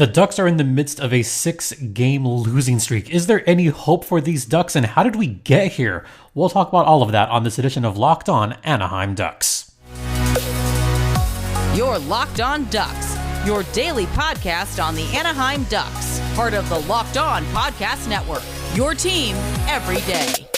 The Ducks are in the midst of a 6-game losing streak. Is there any hope for these Ducks, and how did we get here? We'll talk about all of that on this edition of Locked On Anaheim Ducks. You're Locked On Ducks, your daily podcast on the Anaheim Ducks, part of the Locked On Podcast Network, your team every day.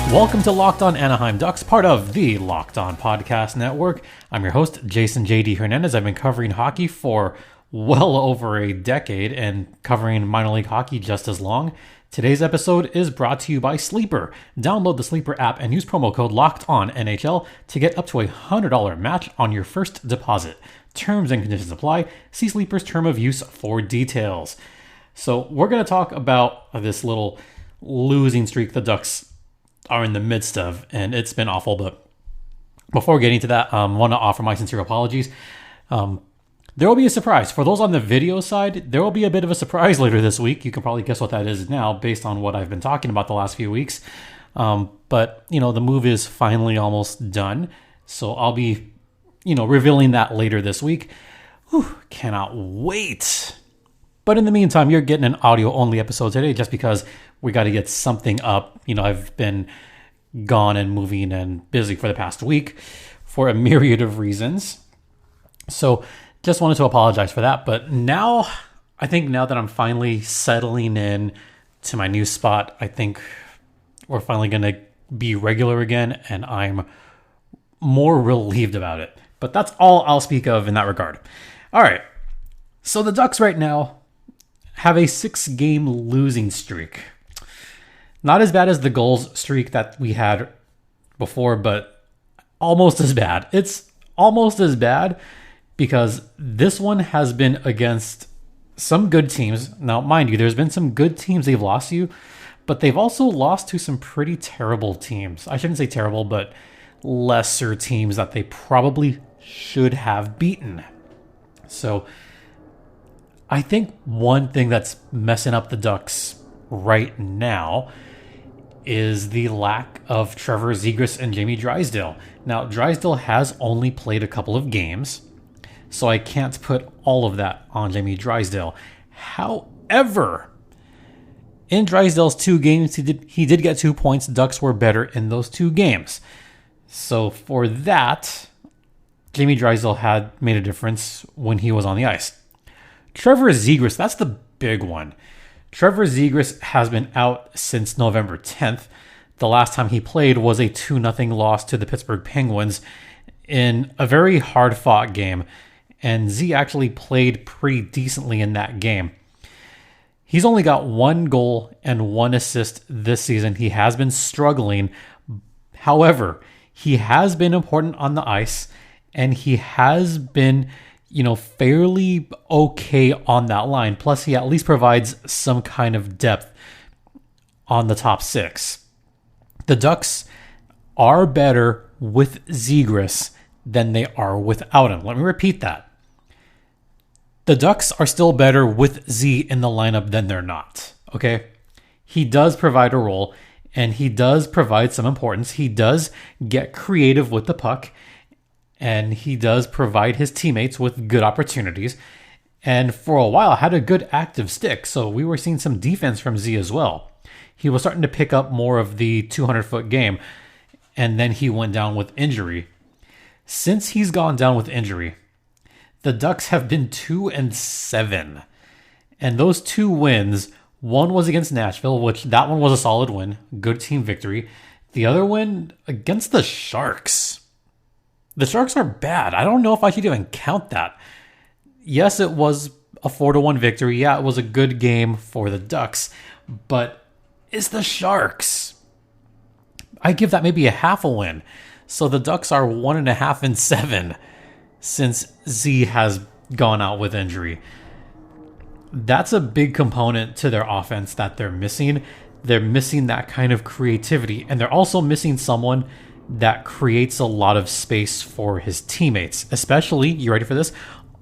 Welcome to Locked On Anaheim Ducks, part of the Locked On Podcast Network. I'm your host, Jason J.D. Hernandez. I've been covering hockey for well over a decade and covering minor league hockey just as long. Today's episode is brought to you by Sleeper. Download the Sleeper app and use promo code LOCKEDONNHL to get up to a $100 match on your first deposit. Terms and conditions apply. See Sleeper's term of use for details. So we're going to talk about this little losing streak the Ducks are in the midst of, and it's been awful. But before getting to that, I want to offer my sincere apologies. There will be a surprise. For those on the video side, there will be a bit of a surprise later this week. You can probably guess what that is now based on what I've been talking about the last few weeks. But, the move is finally almost done. So I'll be, revealing that later this week. Whew, cannot wait. But in the meantime, you're getting an audio-only episode today just because we got to get something up. I've been gone and moving and busy for the past week for a myriad of reasons. So just wanted to apologize for that. But now that I'm finally settling in to my new spot, I think we're finally going to be regular again, and I'm more relieved about it. But that's all I'll speak of in that regard. All right. So the Ducks right now have a 6-game losing streak. Not as bad as the goals streak that we had before, but almost as bad. It's almost as bad because this one has been against some good teams. Now, mind you, there's been some good teams they've lost to, but they've also lost to some pretty terrible teams. I shouldn't say terrible, but lesser teams that they probably should have beaten. So I think one thing that's messing up the Ducks right now is the lack of Trevor Zegras and Jamie Drysdale. Now, Drysdale has only played a couple of games, so I can't put all of that on Jamie Drysdale. However, in Drysdale's 2 games, he did get 2 points. Ducks were better in those 2 games. So for that, Jamie Drysdale had made a difference when he was on the ice. Trevor Zegras, that's the big one. Trevor Zegras has been out since November 10th. The last time he played was a 2-0 loss to the Pittsburgh Penguins in a very hard-fought game, and Z actually played pretty decently in that game. He's only got 1 goal and 1 assist this season. He has been struggling. However, he has been important on the ice, and he has been fairly okay on that line. Plus, he at least provides some kind of depth on the top 6. The Ducks are better with Zegras than they are without him. Let me repeat that. The Ducks are still better with Z in the lineup than they're not. Okay? He does provide a role, and he does provide some importance. He does get creative with the puck, and he does provide his teammates with good opportunities. And for a while, had a good active stick. So we were seeing some defense from Z as well. He was starting to pick up more of the 200-foot game. And then he went down with injury. Since he's gone down with injury, the Ducks have been 2-7. And those 2 wins, one was against Nashville, which that one was a solid win. Good team victory. The other win against the Sharks. The Sharks are bad. I don't know if I should even count that. Yes, it was a 4-1 victory. Yeah, it was a good game for the Ducks. But it's the Sharks. I give that maybe a half a win. So the Ducks are 1.5-7 since Z has gone out with injury. That's a big component to their offense that they're missing. They're missing that kind of creativity. And they're also missing someone that creates a lot of space for his teammates, especially, you ready for this,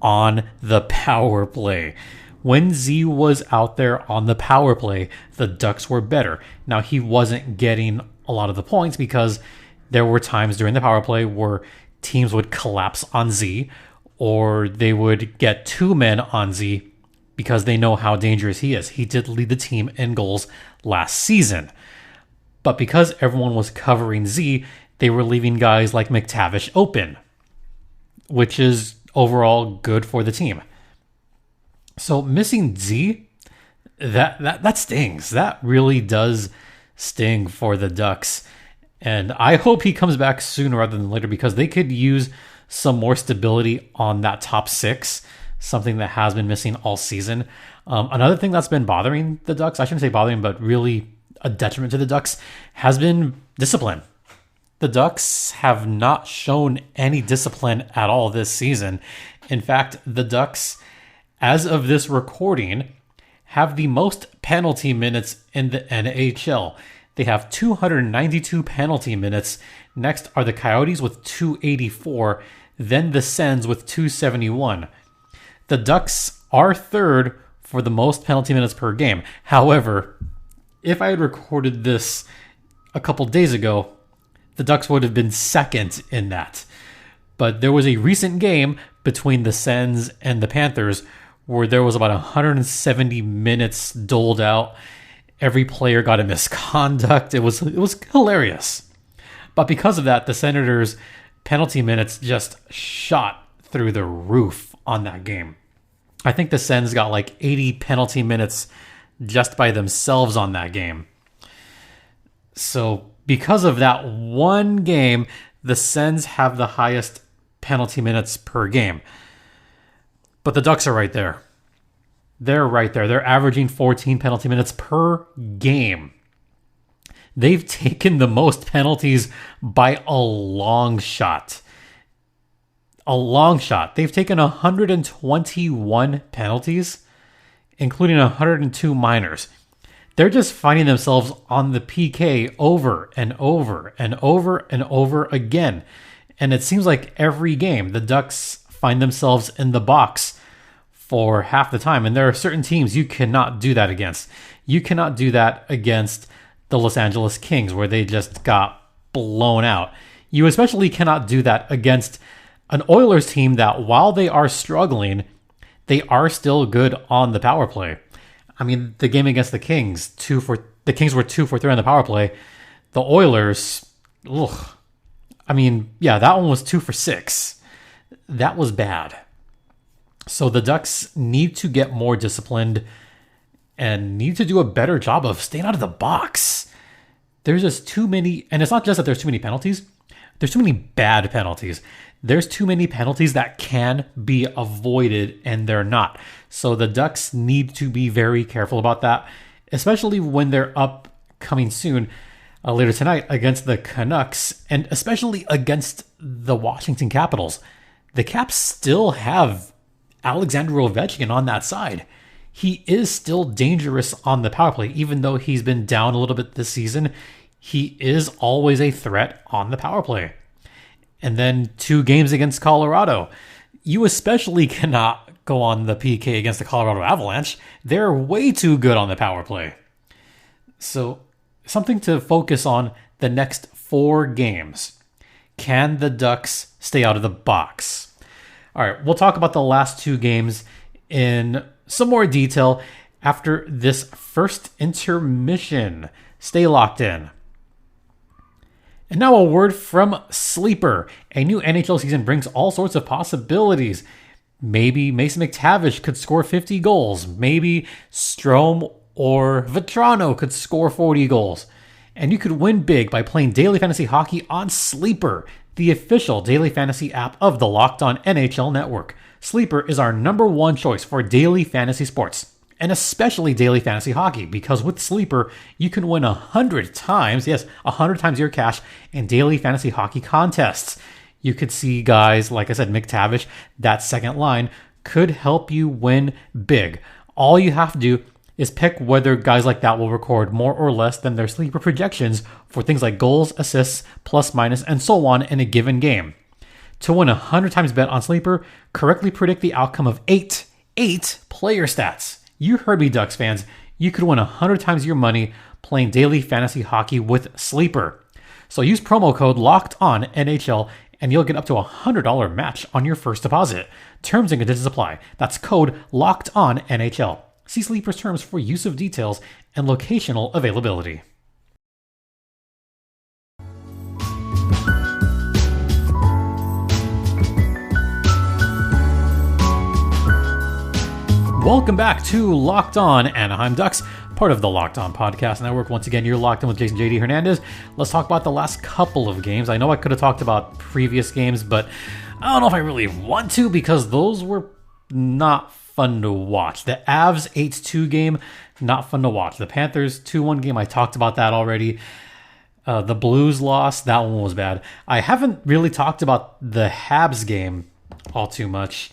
on the power play. When Z was out there on the power play, the Ducks were better. Now, he wasn't getting a lot of the points because there were times during the power play where teams would collapse on Z, or they would get 2 men on Z because they know how dangerous he is. He did lead the team in goals last season. But because everyone was covering Z, they were leaving guys like McTavish open, which is overall good for the team. So missing Z, that stings. That really does sting for the Ducks. And I hope he comes back sooner rather than later, because they could use some more stability on that top 6, something that has been missing all season. Another thing that's been bothering the Ducks, I shouldn't say bothering, but really a detriment to the Ducks, has been discipline. The Ducks have not shown any discipline at all this season. In fact, the Ducks, as of this recording, have the most penalty minutes in the NHL. They have 292 penalty minutes. Next are the Coyotes with 284, then the Sens with 271. The Ducks are third for the most penalty minutes per game. However, if I had recorded this a couple days ago, the Ducks would have been second in that. But there was a recent game between the Sens and the Panthers where there was about 170 minutes doled out. Every player got a misconduct. It was hilarious. But because of that, the Senators' penalty minutes just shot through the roof on that game. I think the Sens got like 80 penalty minutes just by themselves on that game. So because of that one game, the Sens have the highest penalty minutes per game. But the Ducks are right there. They're right there. They're averaging 14 penalty minutes per game. They've taken the most penalties by a long shot. A long shot. They've taken 121 penalties, including 102 minors. They're just finding themselves on the PK over and over and over and over again. And it seems like every game, the Ducks find themselves in the box for half the time. And there are certain teams you cannot do that against. You cannot do that against the Los Angeles Kings, where they just got blown out. You especially cannot do that against an Oilers team that, while they are struggling, they are still good on the power play. I mean, the game against the Kings, the Kings were 2 for 3 on the power play. The Oilers, that one was 2 for 6. That was bad. So the Ducks need to get more disciplined and need to do a better job of staying out of the box. There's just too many, and it's not just that there's too many penalties. There's too many bad penalties. There's too many penalties that can be avoided, and they're not. So the Ducks need to be very careful about that, especially when they're upcoming soon, later tonight, against the Canucks, and especially against the Washington Capitals. The Caps still have Alexander Ovechkin on that side. He is still dangerous on the power play, even though he's been down a little bit this season. He is always a threat on the power play. And then 2 games against Colorado. You especially cannot go on the PK against the Colorado Avalanche. They're way too good on the power play. So something to focus on the next 4 games. Can the Ducks stay out of the box? All right, we'll talk about the last 2 games in some more detail after this first intermission. Stay locked in. And now a word from Sleeper. A new NHL season brings all sorts of possibilities. Maybe Mason McTavish could score 50 goals. Maybe Strome or Vetrano could score 40 goals. And you could win big by playing daily fantasy hockey on Sleeper, the official daily fantasy app of the Locked On NHL Network. Sleeper is our #1 choice for daily fantasy sports, and especially daily fantasy hockey, because with Sleeper, you can win 100 times, yes, 100 times your cash in daily fantasy hockey contests. You could see guys, like I said, McTavish, that second line, could help you win big. All you have to do is pick whether guys like that will record more or less than their Sleeper projections for things like goals, assists, plus, minus, and so on in a given game. To win 100 times bet on Sleeper, correctly predict the outcome of 8 player stats. You heard me, Ducks fans. You could win 100 times your money playing daily fantasy hockey with Sleeper. So use promo code LOCKEDONNHL and you'll get up to a $100 match on your first deposit. Terms and conditions apply. That's code LOCKEDONNHL. See Sleeper's terms for use of details and locational availability. Welcome back to Locked On Anaheim Ducks, part of the Locked On Podcast Network. Once again, you're locked in with Jason JD Hernandez. Let's talk about the last couple of games. I know I could have talked about previous games, but I don't know if I really want to because those were not fun to watch. The Avs 8-2 game, not fun to watch. The Panthers 2-1 game, I talked about that already. The Blues lost, that one was bad. I haven't really talked about the Habs game all too much.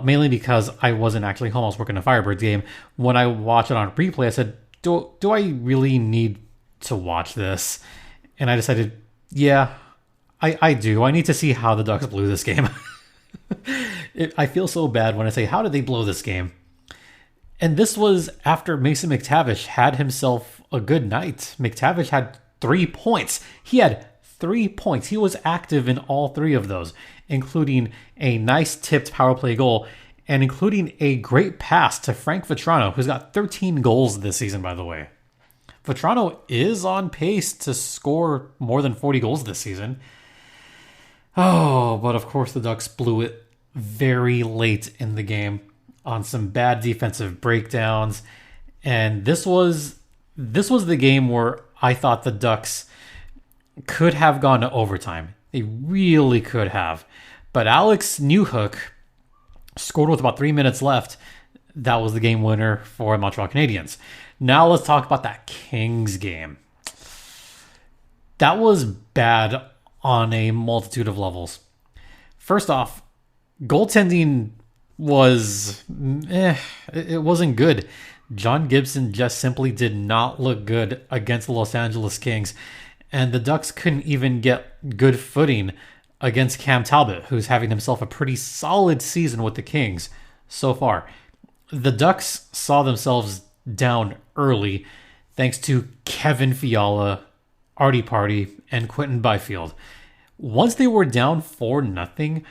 Mainly because I wasn't actually home. I was working a Firebirds game. When I watched it on replay, I said, do I really need to watch this? And I decided, yeah, I do. I need to see how the Ducks blew this game. I feel so bad when I say, how did they blow this game? And this was after Mason McTavish had himself a good night. McTavish had 3 points. He had 3 points. He was active in all 3 of those, including a nice tipped power play goal and including a great pass to Frank Vatrano, who's got 13 goals this season, by the way. Vatrano is on pace to score more than 40 goals this season. Oh, but of course the Ducks blew it very late in the game on some bad defensive breakdowns. And this was the game where I thought the Ducks could have gone to overtime. They really could have. But Alex Newhook scored with about 3 minutes left. That was the game winner for Montreal Canadiens. Now let's talk about that Kings game. That was bad on a multitude of levels. First off, goaltending was it wasn't good. John Gibson just simply did not look good against the Los Angeles Kings. And the Ducks couldn't even get good footing against Cam Talbot, who's having himself a pretty solid season with the Kings so far. The Ducks saw themselves down early thanks to Kevin Fiala, Artie Party, and Quentin Byfield. Once they were down 4-0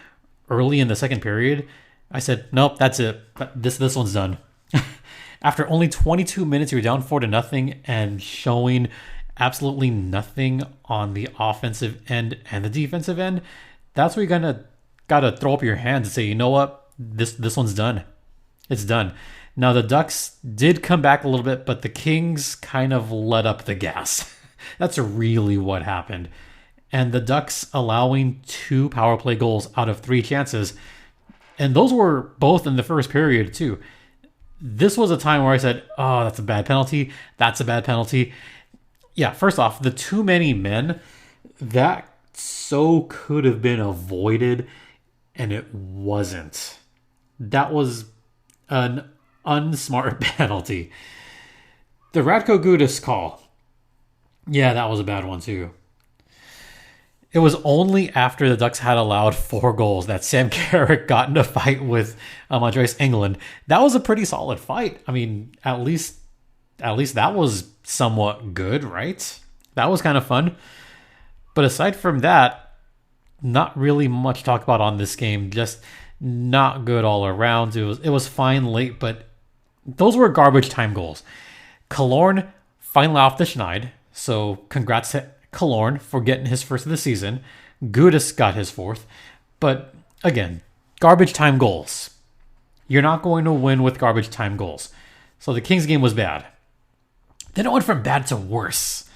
early in the second period, I said, nope, that's it. This one's done. After only 22 minutes, you're down 4-0 and showing absolutely nothing on the offensive end and the defensive end. That's where you're gotta throw up your hands and say, you know what, this one's done. It's done. Now the Ducks did come back a little bit, but the Kings kind of let up the gas. That's really what happened. And the Ducks allowing 2 power play goals out of 3 chances, and those were both in the first period too. This was a time where I said, oh, that's a bad penalty. That's a bad penalty. Yeah, first off, the too many men, that so could have been avoided, and it wasn't. That was an unsmart penalty. The Radko Gudas call, yeah, that was a bad one too. It was only after the Ducks had allowed 4 goals that Sam Carrick got in a fight with Andreas Englund. That was a pretty solid fight. I mean, at least that was somewhat good, right? That was kind of fun. But aside from that, not really much to talk about on this game. Just not good all around. It was fine late, but those were garbage time goals. Killorn finally off the schneid, so congrats to Killorn for getting his first of the season. Gudas got his 4th. But again, garbage time goals. You're not going to win with garbage time goals. So the Kings game was bad. Then it went from bad to worse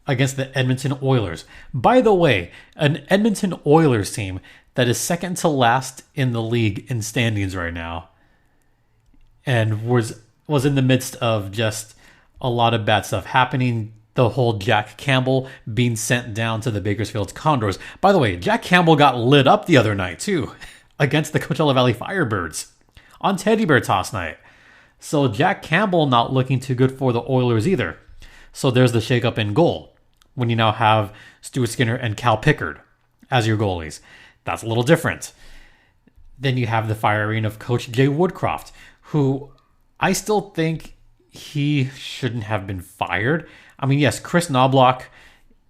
against the Edmonton Oilers. By the way, an Edmonton Oilers team that is second to last in the league in standings right now, and was in the midst of just a lot of bad stuff happening. The whole Jack Campbell being sent down to the Bakersfield Condors. By the way, Jack Campbell got lit up the other night too against the Coachella Valley Firebirds on Teddy Bear Toss night. So Jack Campbell not looking too good for the Oilers either. So there's the shakeup in goal when you now have Stuart Skinner and Cal Pickard as your goalies. That's a little different. Then you have the firing of Coach Jay Woodcroft, who I still think he shouldn't have been fired. I mean, yes, Chris Knobloch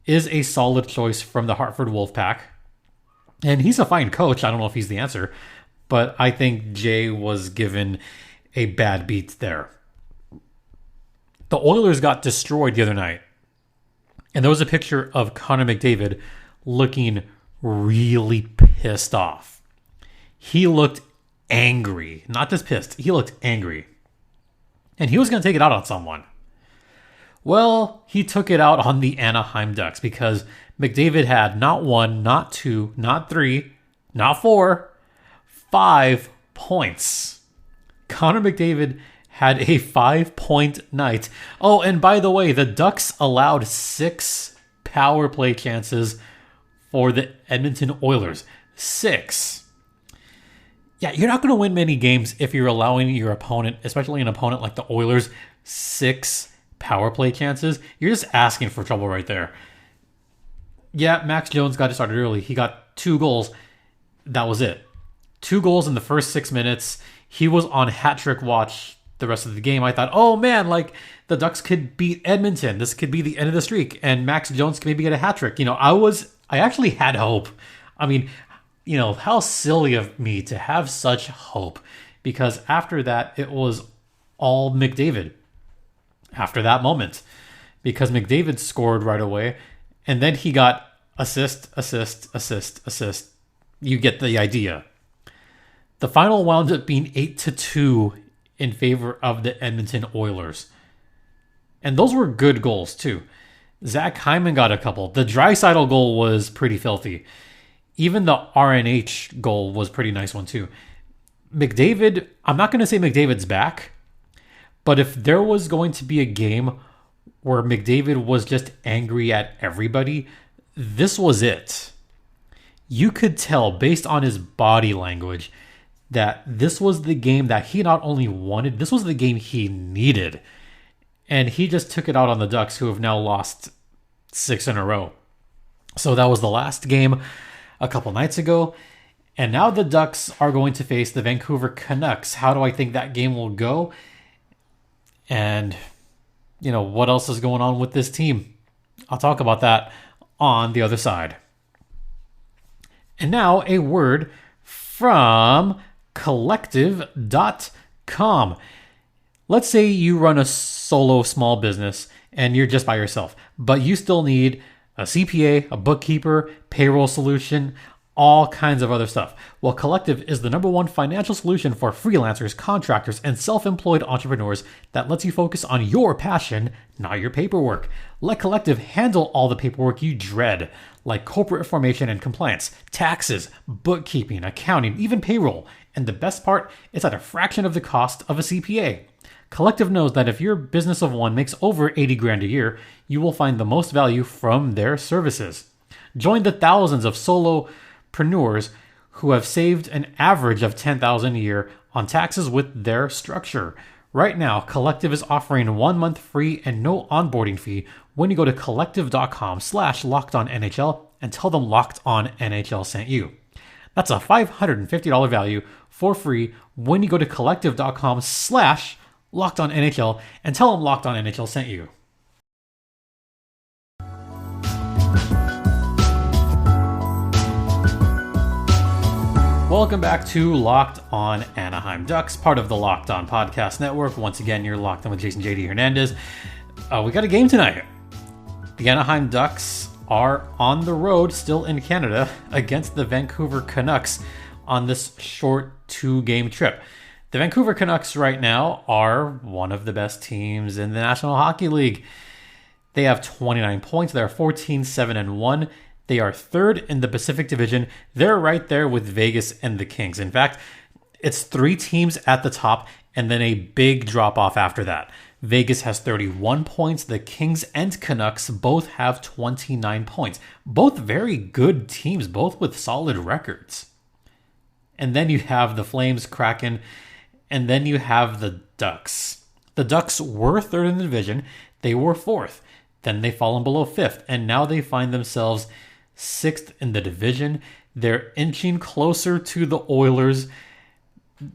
is a solid choice from the Hartford Wolfpack. And he's a fine coach. I don't know if he's the answer, but I think Jay was given a bad beat there. The Oilers got destroyed the other night. And there was a picture of Connor McDavid looking really pissed off. He looked angry. Not just pissed. He looked angry. And he was going to take it out on someone. Well, he took it out on the Anaheim Ducks because McDavid had not 1, not 2, not 3, not 4, 5 points. Connor McDavid had a 5-point night. Oh, and by the way, the Ducks allowed 6 power play chances for the Edmonton Oilers. 6. Yeah, you're not going to win many games if you're allowing your opponent, especially an opponent like the Oilers, 6 power play chances. You're just asking for trouble right there. Yeah, Max Jones got it started early. He got 2 goals. That was it. 2 goals in the first 6 minutes. He was on hat trick watch the rest of the game. I thought, oh man, like the Ducks could beat Edmonton. This could be the end of the streak, and Max Jones could maybe get a hat trick. I actually had hope. I mean, how silly of me to have such hope, because after that, it was all McDavid after that moment, because McDavid scored right away, and then he got assist. You get the idea. The final wound up being 8-2 in favor of the Edmonton Oilers. And those were good goals, too. Zach Hyman got a couple. The Draisaitl goal was pretty filthy. Even the RNH goal was a pretty nice one, too. McDavid, I'm not going to say McDavid's back, but if there was going to be a game where McDavid was just angry at everybody, this was it. You could tell, based on his body language, that this was the game that he not only wanted, this was the game he needed. And he just took it out on the Ducks, who have now lost 6 in a row. So that was the last game a couple nights ago. And now the Ducks are going to face the Vancouver Canucks. How do I think that game will go? And, what else is going on with this team? I'll talk about that on the other side. And now a word from collective.com. Let's say you run a solo small business and you're just by yourself, but you still need a CPA, a bookkeeper, payroll solution, all kinds of other stuff. Well, Collective is the #1 financial solution for freelancers, contractors, and self-employed entrepreneurs that lets you focus on your passion, not your paperwork. Let Collective handle all the paperwork you dread, like corporate formation and compliance, taxes, bookkeeping, accounting, even payroll. And the best part, it's at a fraction of the cost of a CPA. Collective knows that if your business of one makes over 80 grand a year, you will find the most value from their services. Join the thousands of solopreneurs who have saved an average of $10,000 a year on taxes with their structure. Right now, Collective is offering 1 month free and no onboarding fee when you go to collective.com/LockedOnNHL and tell them Locked On NHL sent you. That's a $550 value for free when you go to collective.com/LockedOnNHL and tell them Locked On NHL sent you. Welcome back to Locked On Anaheim Ducks, part of the Locked On Podcast Network. Once again, you're locked on with Jason J.D. Hernandez. We got a game tonight. The Anaheim Ducks are on the road, still in Canada, against the Vancouver Canucks on this short 2-game trip. The Vancouver Canucks right now are one of the best teams in the National Hockey League. They have 29 points. They're 14-7-1. They are 3rd in the Pacific Division. They're right there with Vegas and the Kings. In fact, it's 3 teams at the top and then a big drop off after that. Vegas has 31 points. The Kings and Canucks both have 29 points. Both very good teams, both with solid records. And then you have the Flames, Kraken, and then you have the Ducks. The Ducks were 3rd in the division. They were 4th. Then they fallen below 5th. And now they find themselves 6th in the division. They're inching closer to the Oilers.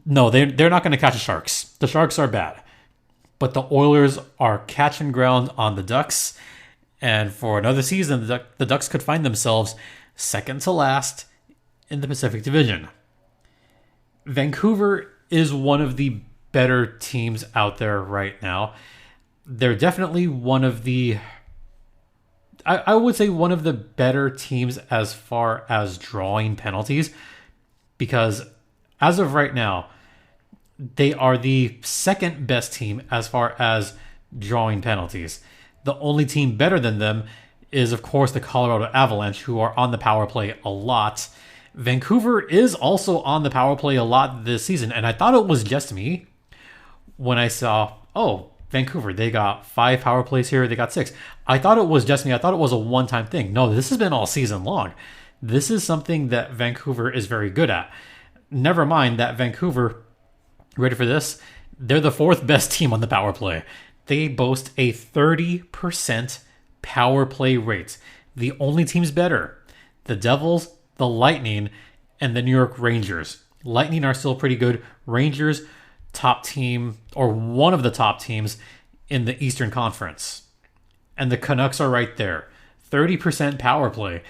No, they're not going to catch the Sharks. The Sharks are bad. But the Oilers are catching ground on the Ducks. And for another season, the Ducks could find themselves second to last in the Pacific Division. Vancouver is one of the better teams out there right now. They're definitely one of the, I would say one of the better teams as far as drawing penalties, because as of right now, they are the second best team as far as drawing penalties. The only team better than them is, of course, the Colorado Avalanche, who are on the power play a lot. Vancouver is also on the power play a lot this season, and I thought it was just me when I saw, oh, Vancouver, they got 5 power plays here, they got 6. I thought it was just me. I thought it was a one-time thing. No, this has been all season long. This is something that Vancouver is very good at. Never mind that Vancouver, ready for this? They're the 4th best team on the power play. They boast a 30% power play rate. The only teams better, the Devils, the Lightning, and the New York Rangers. Lightning are still pretty good. Rangers, top team, or one of the top teams in the Eastern Conference. And the Canucks are right there. 30% power play.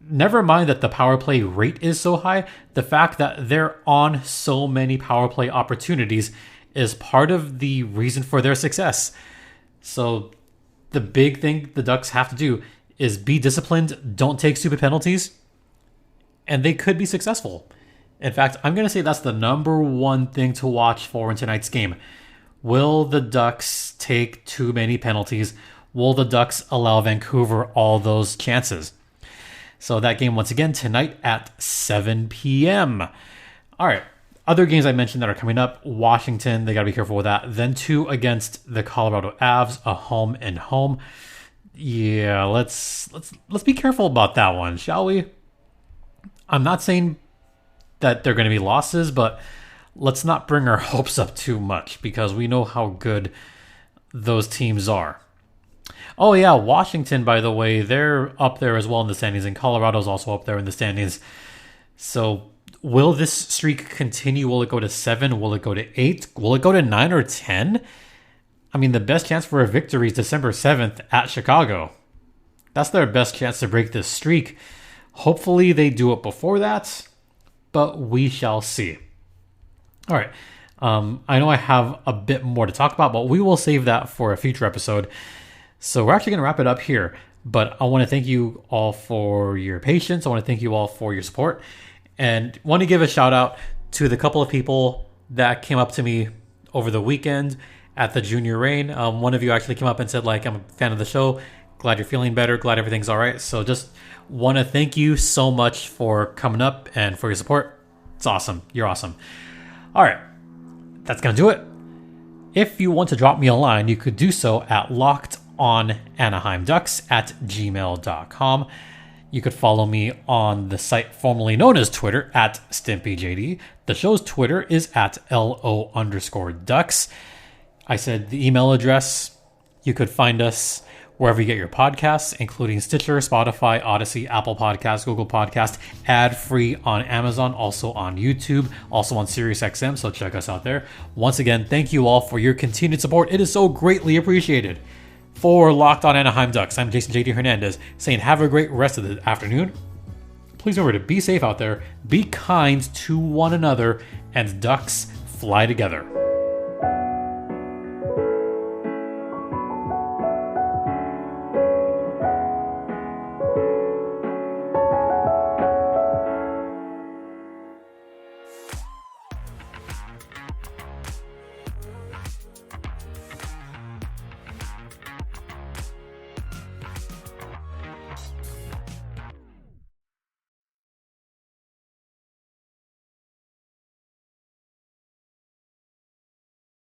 Never mind that the power play rate is so high, the fact that they're on so many power play opportunities is part of the reason for their success. So the big thing the Ducks have to do is be disciplined, don't take stupid penalties, and they could be successful. In fact, I'm going to say that's the number one thing to watch for in tonight's game. Will the Ducks take too many penalties? Will the Ducks allow Vancouver all those chances? So that game, once again, tonight at 7 p.m. All right. Other games I mentioned that are coming up. Washington, they got to be careful with that. Then 2 against the Colorado Avs, a home and home. Yeah, let's be careful about that one, shall we? I'm not saying that they're going to be losses, but let's not bring our hopes up too much because we know how good those teams are. Oh yeah, Washington, by the way, they're up there as well in the standings, and Colorado's also up there in the standings. So will this streak continue? Will it go to 7? Will it go to 8? Will it go to 9 or 10? I mean, the best chance for a victory is December 7th at Chicago. That's their best chance to break this streak. Hopefully they do it before that, but we shall see. All right. I know I have a bit more to talk about, but we will save that for a future episode. So we're actually going to wrap it up here, but I want to thank you all for your patience. I want to thank you all for your support, and want to give a shout out to the couple of people that came up to me over the weekend at the Junior Reign. One of you actually came up and said, like, I'm a fan of the show. Glad you're feeling better. Glad everything's all right. So just want to thank you so much for coming up and for your support. It's awesome. You're awesome. All right. That's going to do it. If you want to drop me a line, you could do so at LOCKEDONNHL@gmail.com. You could follow me on the site formerly known as Twitter at StimpyJD. The show's Twitter is at LO_Ducks. I said the email address. You could find us wherever you get your podcasts, including Stitcher, Spotify, Odyssey, Apple Podcasts, Google Podcasts, ad-free on Amazon, also on YouTube, also on SiriusXM, so check us out there. Once again, thank you all for your continued support. It is so greatly appreciated. For Locked On Anaheim Ducks, I'm Jason J.D. Hernandez, saying have a great rest of the afternoon. Please remember to be safe out there, be kind to one another, and Ducks fly together.